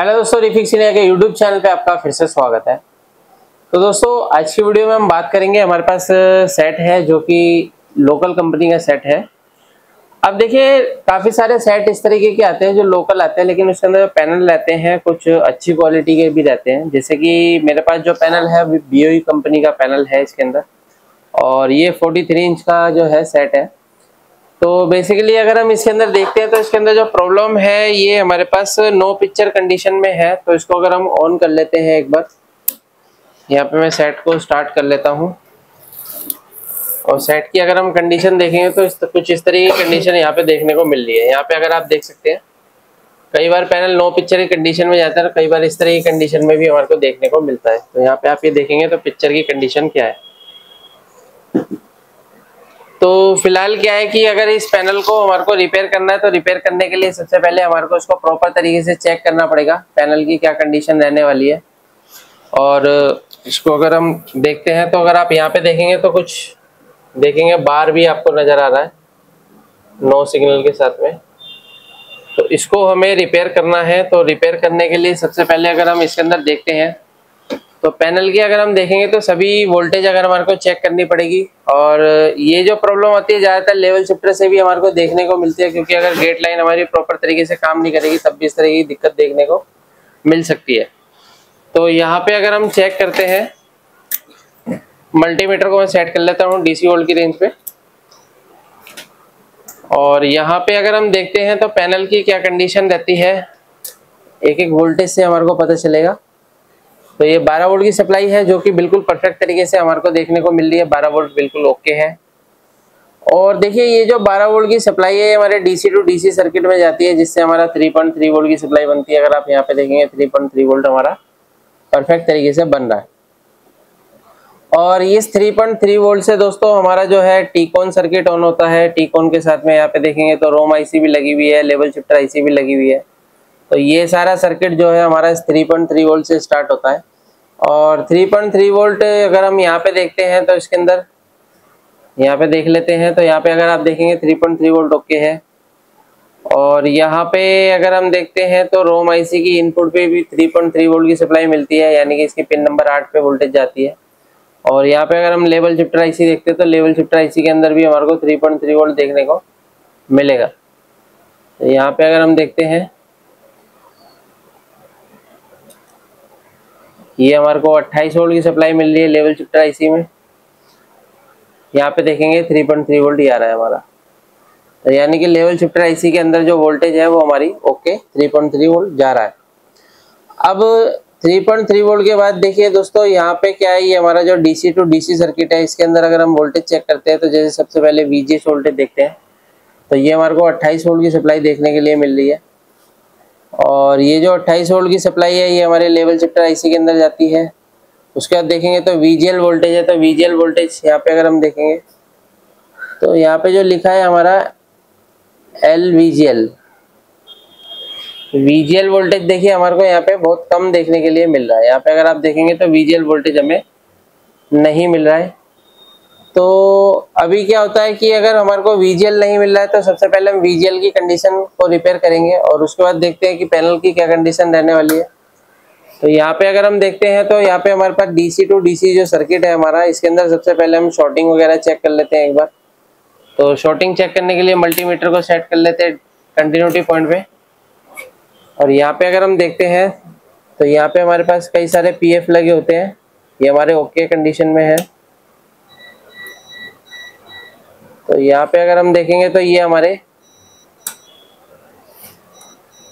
Hello दोस्तों, refix India के YouTube channel पे आपका फिर से स्वागत है। तो दोस्तों आज की वीडियो में हम बात करेंगे, हमारे पास सेट है जो कि लोकल कंपनी का सेट है। अब देखिए काफ़ी सारे सेट इस तरीके के आते हैं जो लोकल आते हैं, लेकिन उसके अंदर पैनल रहते हैं कुछ अच्छी क्वालिटी के भी रहते हैं। जैसे कि मेरे पास जो पैनल है BOE कंपनी का पैनल है इसके अंदर, और ये 43 इंच का जो है सेट है। तो बेसिकली अगर हम इसके अंदर देखते हैं तो इसके अंदर जो प्रॉब्लम है ये हमारे पास नो पिक्चर कंडीशन में है। तो इसको अगर हम ऑन कर लेते हैं एक बार, यहाँ पे मैं सेट को स्टार्ट कर लेता हूँ और सेट की अगर हम कंडीशन देखेंगे तो कुछ इस तरह की कंडीशन यहाँ पे देखने को मिल रही है। यहाँ पे अगर आप देख सकते हैं कई बार पैनल नो पिक्चर की कंडीशन में जाता है, कई बार इस तरह की कंडीशन में भी हमारे को देखने को मिलता है। तो यहाँ पे आप ये देखेंगे तो पिक्चर की कंडीशन क्या है। तो फिलहाल क्या है कि अगर इस पैनल को हमारे को रिपेयर करना है तो रिपेयर करने के लिए सबसे पहले हमारे को इसको प्रॉपर तरीके से चेक करना पड़ेगा पैनल की क्या कंडीशन रहने वाली है। और इसको अगर हम देखते हैं तो अगर आप यहाँ पे देखेंगे तो कुछ देखेंगे बार भी आपको नजर आ रहा है नो सिग्नल के साथ में। तो इसको हमें रिपेयर करना है। तो रिपेयर करने के लिए सबसे पहले अगर हम इसके अंदर देखते हैं तो पैनल की अगर हम देखेंगे तो सभी वोल्टेज अगर हमारे को चेक करनी पड़ेगी। और ये जो प्रॉब्लम आती है ज़्यादातर लेवल शिफ्टर से भी हमारे को देखने को मिलती है, क्योंकि अगर गेट लाइन हमारी प्रॉपर तरीके से काम नहीं करेगी तब भी इस तरह की दिक्कत देखने को मिल सकती है। तो यहाँ पे अगर हम चेक करते हैं, मल्टीमीटर को मैं सेट कर लेता हूँ DC वोल्ट की रेंज पे, और यहाँ पे अगर हम देखते हैं तो पैनल की क्या कंडीशन रहती है एक एक वोल्टेज से हमारे को पता चलेगा। तो ये 12 वोल्ट की सप्लाई है जो कि बिल्कुल परफेक्ट तरीके से हमारे को देखने को मिल रही है। 12 वोल्ट बिल्कुल ओके है। और देखिए ये जो 12 वोल्ट की सप्लाई है हमारे DC टू DC सर्किट में जाती है, जिससे हमारा 3.3 वोल्ट की सप्लाई बनती है। अगर आप यहाँ पे देखेंगे 3.3 वोल्ट हमारा परफेक्ट तरीके से बन रहा है। और इस 3.3 वोल्ट से दोस्तों हमारा जो है टीकॉन सर्किट ऑन होता है। टीकॉन के साथ में यहाँ पे देखेंगे तो रोम IC भी लगी हुई है, लेवल शिफ्टर IC भी लगी हुई है। तो ये सारा सर्किट जो है हमारा इस 3.3 वोल्ट से स्टार्ट होता है। और 3.3 वोल्ट अगर हम यहाँ पे देखते हैं तो इसके अंदर यहाँ पे देख लेते हैं तो यहाँ पे अगर आप देखेंगे 3.3 वोल्ट ओके है। और यहाँ पे अगर हम देखते हैं तो रोम IC की इनपुट पे भी 3.3 वोल्ट की सप्लाई मिलती है, यानी कि इसकी पिन नंबर 8 पे वोल्टेज जाती है। और यहाँ पे अगर हम लेवल शिफ्टर IC देखते हैं तो लेवल शिफ्टर IC के अंदर भी हमारे को 3.3 वोल्ट देखने को मिलेगा। तो यहाँ पे अगर हम देखते हैं ये हमारे को 28 वोल्ट की सप्लाई मिल रही है लेवल शिफ्टर IC में। यहाँ पे देखेंगे 3.3 वोल्ट ही आ रहा है हमारा। तो यानी कि लेवल शिफ्टर IC के अंदर जो वोल्टेज है वो हमारी ओके 3.3 वोल्ट जा रहा है। अब 3.3 वोल्ट के बाद देखिए दोस्तों यहाँ पे क्या है, ये हमारा जो DC टू DC सर्किट है इसके अंदर अगर हम वोल्टेज चेक करते हैं तो जैसे सबसे पहले VGS वोल्टेज देखते हैं तो ये हमारे को 28 वोल्ट की सप्लाई देखने के लिए मिल रही है। और ये जो 28 वोल्ट की सप्लाई है ये हमारे लेवल शिफ्टर IC के अंदर जाती है। उसके बाद देखेंगे तो VGL वोल्टेज है, तो VGL वोल्टेज यहाँ पे अगर हम देखेंगे तो यहाँ पे जो लिखा है हमारा LVGL वोल्टेज देखिए हमारे को यहाँ पे बहुत कम देखने के लिए मिल रहा है। यहाँ पे अगर आप देखेंगे तो VGL वोल्टेज हमें नहीं मिल रहा है। तो अभी क्या होता है कि अगर हमारे को VGL नहीं मिल रहा है तो सबसे पहले हम VGL की कंडीशन को रिपेयर करेंगे और उसके बाद देखते हैं कि पैनल की क्या कंडीशन रहने वाली है। तो यहाँ पे अगर हम देखते हैं तो यहाँ पे हमारे पास DC टू DC जो सर्किट है हमारा, इसके अंदर सबसे पहले हम शॉर्टिंग वगैरह चेक कर लेते हैं एक बार। तो शॉर्टिंग चेक करने के लिए मल्टीमीटर को सेट कर लेते हैं कंटिन्यूटी पॉइंट पे। और यहाँ पे अगर हम देखते हैं तो यहाँ पे हमारे पास कई सारे PF लगे होते हैं, ये हमारे ओके कंडीशन में है। तो यहाँ पे अगर हम देखेंगे तो ये हमारे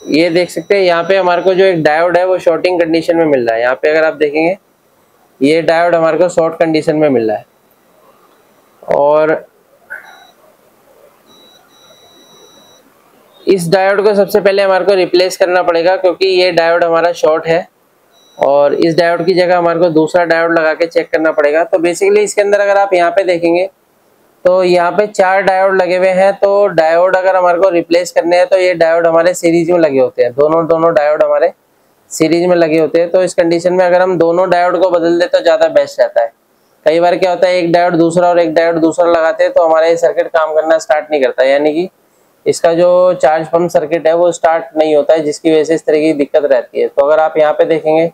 ये देख सकते हैं यहाँ पे हमारे को जो एक डायोड है वो शॉर्टिंग कंडीशन में मिल रहा है। यहाँ पे अगर आप देखेंगे ये डायोड हमारे को शॉर्ट कंडीशन में मिल रहा है। और इस डायोड को सबसे पहले हमारे को रिप्लेस करना पड़ेगा, क्योंकि ये डायोड हमारा शॉर्ट है और इस डायोड की जगह हमारे को दूसरा डायोड लगा के चेक करना पड़ेगा। तो बेसिकली इसके अंदर अगर आप यहाँ पे देखेंगे तो यहाँ पे 4 डायोड लगे हुए हैं। तो डायोड अगर हमारे को रिप्लेस करने हैं तो ये डायोड हमारे सीरीज में लगे होते हैं, दोनों डायोड हमारे सीरीज में लगे होते हैं। तो इस कंडीशन में अगर हम दोनों डायोड को बदल दे तो ज़्यादा बेस्ट रहता है। कई बार क्या होता है एक डायोड दूसरा और एक डायोड दूसरा लगाते हैं तो हमारा ये सर्किट काम करना स्टार्ट नहीं करता, यानी कि इसका जो चार्ज पंप सर्किट है वो स्टार्ट नहीं होता है, जिसकी वजह से इस तरह की दिक्कत रहती है। तो अगर आप यहाँ पे देखेंगे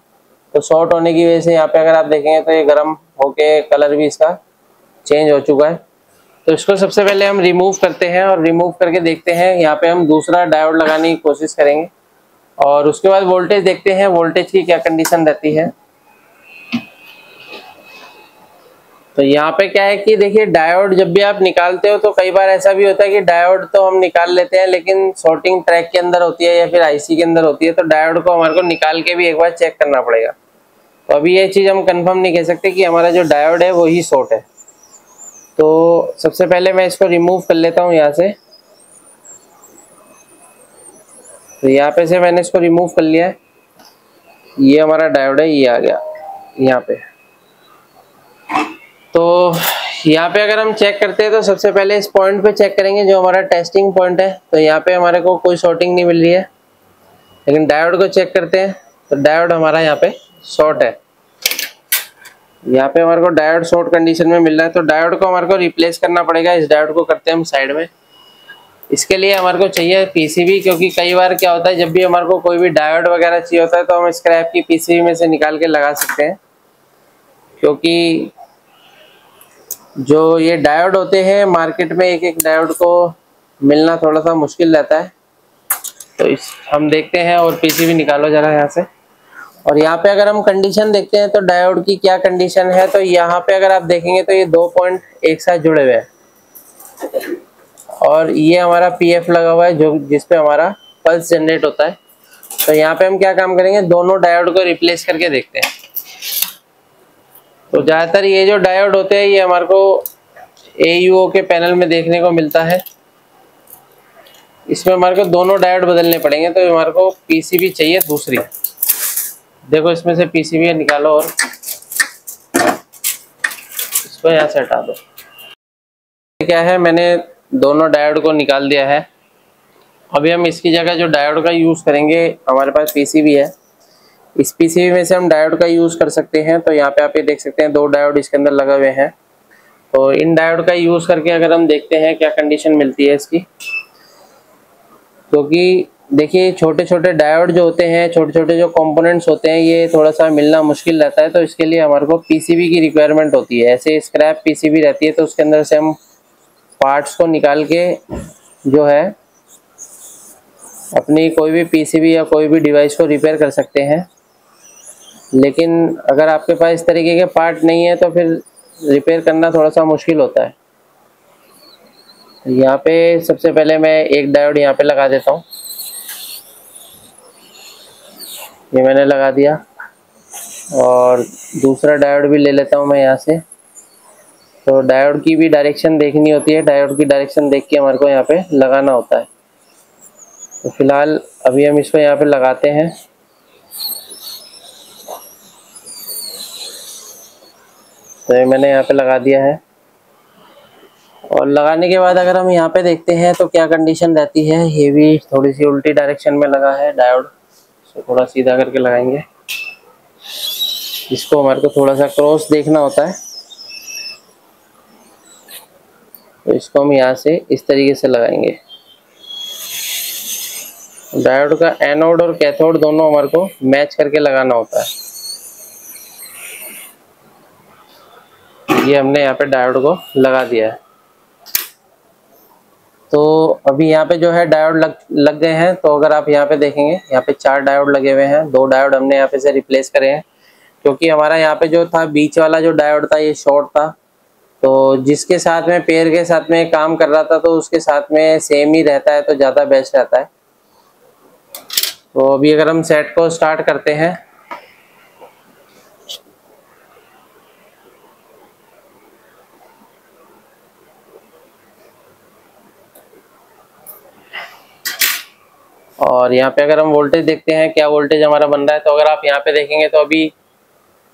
तो शॉर्ट होने की वजह से यहाँ पे अगर आप देखेंगे तो ये गर्म होके कलर भी इसका चेंज हो चुका है। तो इसको सबसे पहले हम रिमूव करते हैं और रिमूव करके देखते हैं, यहाँ पे हम दूसरा डायोड लगाने की कोशिश करेंगे और उसके बाद वोल्टेज देखते हैं वोल्टेज की क्या कंडीशन रहती है। तो यहाँ पे क्या है कि देखिए डायोड जब भी आप निकालते हो तो कई बार ऐसा भी होता है कि डायोड तो हम निकाल लेते हैं लेकिन सॉर्टिंग ट्रैक के अंदर होती है या फिर आईसी के अंदर होती है, तो डायोड को हमारे को निकाल के भी एक बार चेक करना पड़ेगा। तो अभी ये चीज़ हम कंफर्म नहीं कह सकते कि हमारा जो डायोड है वही शॉर्ट है। तो सबसे पहले मैं इसको रिमूव कर लेता हूँ यहाँ से। तो यहाँ पे से मैंने इसको रिमूव कर लिया है। ये हमारा डायोड है, ये आ गया यहाँ पे। तो यहाँ पे अगर हम चेक करते हैं तो सबसे पहले इस पॉइंट पे चेक करेंगे जो हमारा टेस्टिंग पॉइंट है। तो यहाँ पे हमारे को कोई शॉर्टिंग नहीं मिल रही है, लेकिन डायोड को चेक करते हैं तो डायोड हमारा यहाँ पे शॉर्ट है। यहाँ पे हमारे को डायोड शॉर्ट कंडीशन में मिल रहा है, तो डायोड को हमारे को रिप्लेस करना पड़ेगा। इस डायोड को करते हैं हम साइड में। इसके लिए हमारे को चाहिए पीसीबी, क्योंकि कई बार क्या होता है जब भी हमारे को कोई भी डायोड वगैरह चाहिए होता है तो हम स्क्रैप की पीसीबी में से निकाल के लगा सकते हैं, क्योंकि जो ये डायोड होते हैं मार्केट में एक एक डायोड को मिलना थोड़ा सा मुश्किल रहता है। तो हम देखते हैं और पीसीबी निकालो जरा यहाँ से। और यहाँ पे अगर हम कंडीशन देखते हैं तो डायोड की क्या कंडीशन है, तो यहाँ पे अगर आप देखेंगे तो ये 2 पॉइंट एक साथ जुड़े हुए हैं और ये हमारा पीएफ लगा हुआ है जो जिसपे हमारा पल्स जनरेट होता है। तो यहाँ पे हम क्या काम करेंगे, दोनों डायोड को रिप्लेस करके देखते हैं। तो ज़्यादातर ये जो डायोड होते हैं ये हमारे को AUO के पैनल में देखने को मिलता है। इसमें हमारे को दोनों डायोड बदलने पड़ेंगे, तो हमारे को पीसीबी चाहिए दूसरी। देखो इसमें से पीसीबी निकालो और इसको यहाँ से हटा दो। क्या है, मैंने दोनों डायोड को निकाल दिया है। अभी हम इसकी जगह जो डायोड का यूज़ करेंगे, हमारे पास पीसीबी है, इस पीसीबी में से हम डायोड का यूज़ कर सकते हैं। तो यहाँ पे आप ये देख सकते हैं 2 डायोड इसके अंदर लगे हुए हैं। तो इन डायोड का यूज़ करके अगर हम देखते हैं क्या कंडीशन मिलती है इसकी, क्योंकि देखिए छोटे छोटे डायोड जो होते हैं, छोटे छोटे जो कंपोनेंट्स होते हैं, ये थोड़ा सा मिलना मुश्किल रहता है। तो इसके लिए हमारे को पीसीबी की रिक्वायरमेंट होती है। ऐसे स्क्रैप पीसीबी रहती है तो उसके अंदर से हम पार्ट्स को निकाल के जो है अपनी कोई भी पीसीबी या कोई भी डिवाइस को रिपेयर कर सकते हैं। लेकिन अगर आपके पास इस तरीके के पार्ट नहीं है तो फिर रिपेयर करना थोड़ा सा मुश्किल होता है। यहाँ पे सबसे पहले मैं एक डायोड यहाँ पे लगा देता हूँ। ये मैंने लगा दिया और दूसरा डायोड भी ले लेता हूँ मैं यहाँ से। तो डायोड की भी डायरेक्शन देखनी होती है, डायोड की डायरेक्शन देख के हमारे को यहाँ पे लगाना होता है। तो फिलहाल अभी हम इसको यहाँ पे लगाते हैं। तो ये मैंने यहाँ पे लगा दिया है और लगाने के बाद अगर हम यहाँ पे देखते हैं तो क्या कंडीशन रहती है। ये भी थोड़ी सी उल्टी डायरेक्शन में लगा है डायोड, इसको थोड़ा सीधा करके लगाएंगे। इसको हमारे को थोड़ा सा क्रॉस देखना होता है। तो इसको हम यहाँ से इस तरीके से लगाएंगे। डायोड का एनोड और कैथोड दोनों हमारे को मैच करके लगाना होता है। ये हमने यहाँ पे डायोड को लगा दिया है। तो अभी यहाँ पे जो है डायोड लग गए हैं। तो अगर आप यहाँ पे देखेंगे, यहाँ पे 4 डायोड लगे हुए हैं। 2 डायोड हमने यहाँ पे से रिप्लेस करे हैं, क्योंकि हमारा यहाँ पे जो था बीच वाला जो डायोड था ये शॉर्ट था। तो जिसके साथ में पेयर के साथ में काम कर रहा था तो उसके साथ में सेम ही रहता है तो ज़्यादा बेस्ट रहता है। तो अभी अगर हम सेट को स्टार्ट करते हैं, और यहाँ पे अगर हम वोल्टेज देखते हैं क्या वोल्टेज हमारा बन रहा है, तो अगर आप यहाँ पे देखेंगे तो अभी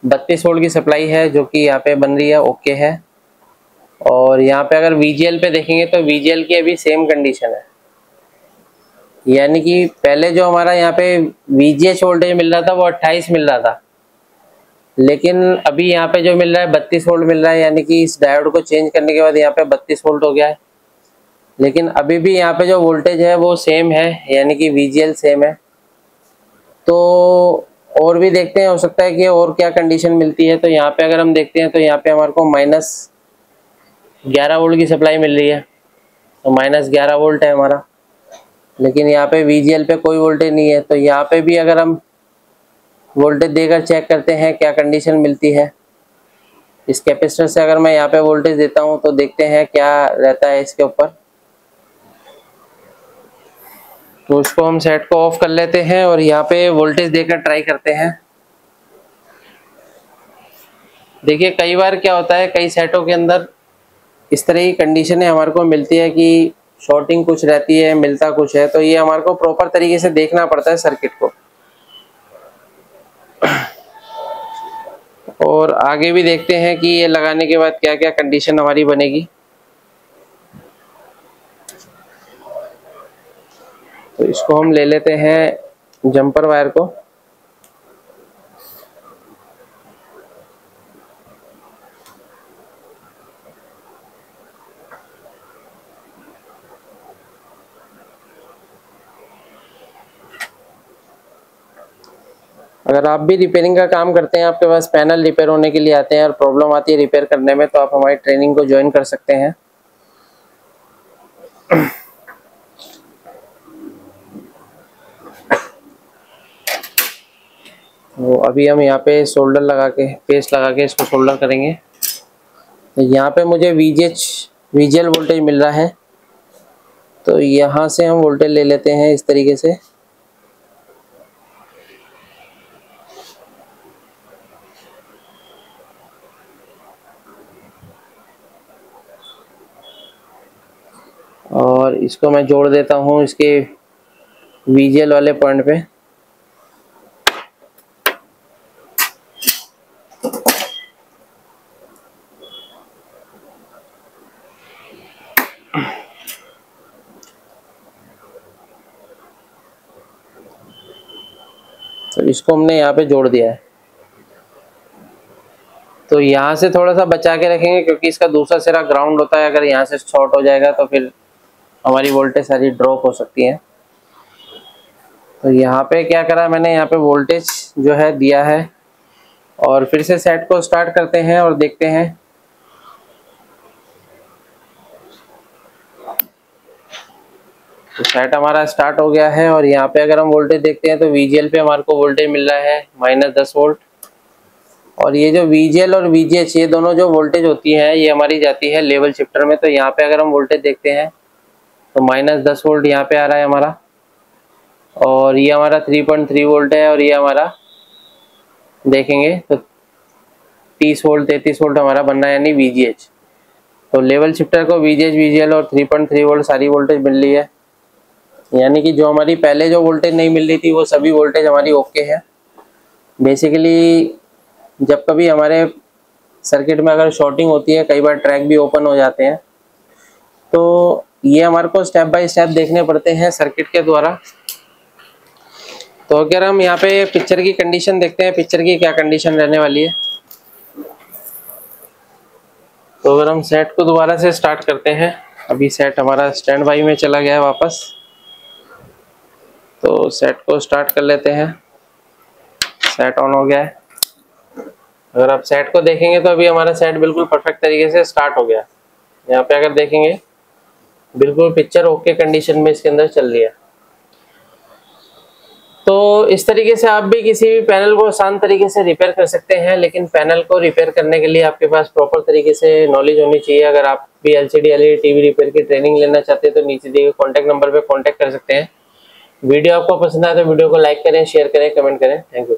32 वोल्ट की सप्लाई है जो कि यहाँ पे बन रही है, ओके है। और यहाँ पे अगर VGL पे देखेंगे तो VGL की अभी सेम कंडीशन है, यानी कि पहले जो हमारा यहाँ पे VGH वोल्टेज मिल रहा था वो 28 मिल रहा था, लेकिन अभी यहाँ पे जो मिल रहा है 32 वोल्ट मिल रहा है, यानी कि इस डायोड को चेंज करने के बाद यहाँ पे 32 वोल्ट हो गया है। लेकिन अभी भी यहाँ पे जो वोल्टेज है वो सेम है, यानी कि VGL सेम है। तो और भी देखते हैं, हो सकता है कि और क्या कंडीशन मिलती है। तो यहाँ पे अगर हम देखते हैं तो यहाँ पे हमारे को -11 वोल्ट की सप्लाई मिल रही है, तो -11 वोल्ट है हमारा। लेकिन यहाँ पे VGL पे कोई वोल्टेज नहीं है। तो यहाँ पे भी अगर हम वोल्टेज देकर चेक करते हैं क्या कंडीशन मिलती है। इस कैपेसिटर से अगर मैं यहाँ पे वोल्टेज देता हूँ तो देखते हैं क्या रहता है इसके ऊपर। तो इसको हम सेट को ऑफ कर लेते हैं और यहाँ पे वोल्टेज देकर ट्राई करते हैं। देखिए कई बार क्या होता है, कई सेटों के अंदर इस तरह की कंडीशनें हमारे को मिलती है कि शॉर्टिंग कुछ रहती है, मिलता कुछ है। तो ये हमारे को प्रॉपर तरीके से देखना पड़ता है सर्किट को। और आगे भी देखते हैं कि ये लगाने के बाद क्या क्या कंडीशन हमारी बनेगी। तो इसको हम ले लेते हैं जंपर वायर को। अगर आप भी रिपेयरिंग का काम करते हैं, आपके पास पैनल रिपेयर होने के लिए आते हैं और प्रॉब्लम आती है रिपेयर करने में, तो आप हमारी ट्रेनिंग को ज्वाइन कर सकते हैं। तो अभी हम यहाँ पे सोल्डर लगा के, पेस्ट लगा के इसको सोल्डर करेंगे। तो यहाँ पे मुझे VGL वोल्टेज मिल रहा है, तो यहाँ से हम वोल्टेज ले लेते हैं इस तरीके से। और इसको मैं जोड़ देता हूँ इसके VGL वाले पॉइंट पे। तो इसको हमने यहाँ पे जोड़ दिया है। तो यहाँ से थोड़ा सा बचा के रखेंगे क्योंकि इसका दूसरा सिरा ग्राउंड होता है। अगर यहाँ से शॉर्ट हो जाएगा तो फिर हमारी वोल्टेज सारी ड्रॉप हो सकती है। तो यहाँ पे क्या करा मैंने, यहाँ पे वोल्टेज जो है दिया है और फिर से सेट को स्टार्ट करते हैं और देखते हैं। तो सेट हमारा स्टार्ट हो गया है और यहाँ पे अगर हम वोल्टेज देखते हैं तो VGL पे हमारे को वोल्टेज मिल रहा है -10 वोल्ट। और ये जो VGL और VGH ये दोनों जो वोल्टेज होती है ये हमारी जाती है लेवल शिफ्टर में। तो यहाँ पे अगर हम वोल्टेज देखते हैं तो -10 वोल्ट यहाँ पे आ रहा है हमारा, और ये हमारा 3.3 वोल्ट है, और ये हमारा देखेंगे तो 30 वोल्ट 33 वोल्ट हमारा बनना है, यानी VGH। तो लेवल शिफ्टर को VGH VGL और 3.3 वोल्ट सारी वोल्टेज मिल रही है, यानी कि जो हमारी पहले जो वोल्टेज नहीं मिल रही थी वो सभी वोल्टेज हमारी ओके है। बेसिकली जब कभी हमारे सर्किट में अगर शॉर्टिंग होती है, कई बार ट्रैक भी ओपन हो जाते हैं, तो ये हमारे को स्टेप बाय स्टेप देखने पड़ते हैं सर्किट के द्वारा। तो अगर हम यहाँ पे पिक्चर की कंडीशन देखते हैं, पिक्चर की क्या कंडीशन रहने वाली है। तो अगर हम सेट को दोबारा से स्टार्ट करते हैं, अभी सेट हमारा स्टैंड बाई में चला गया है वापस। तो सेट को स्टार्ट कर लेते हैं, सेट ऑन हो गया है। अगर आप सेट को देखेंगे तो अभी हमारा सेट बिल्कुल परफेक्ट तरीके से स्टार्ट हो गया। यहाँ पे अगर देखेंगे बिल्कुल पिक्चर ओके कंडीशन में इसके अंदर चल रही है। तो इस तरीके से आप भी किसी भी पैनल को आसान तरीके से रिपेयर कर सकते हैं। लेकिन पैनल को रिपेयर करने के लिए आपके पास प्रॉपर तरीके से नॉलेज होनी चाहिए। अगर आप भी LCD LED TV रिपेयर की ट्रेनिंग लेना चाहते हैं तो नीचे दिए गए कॉन्टैक्ट नंबर पे कॉन्टैक्ट कर सकते हैं। वीडियो आपको पसंद आए तो वीडियो को लाइक करें, शेयर करें, कमेंट करें। Thank you.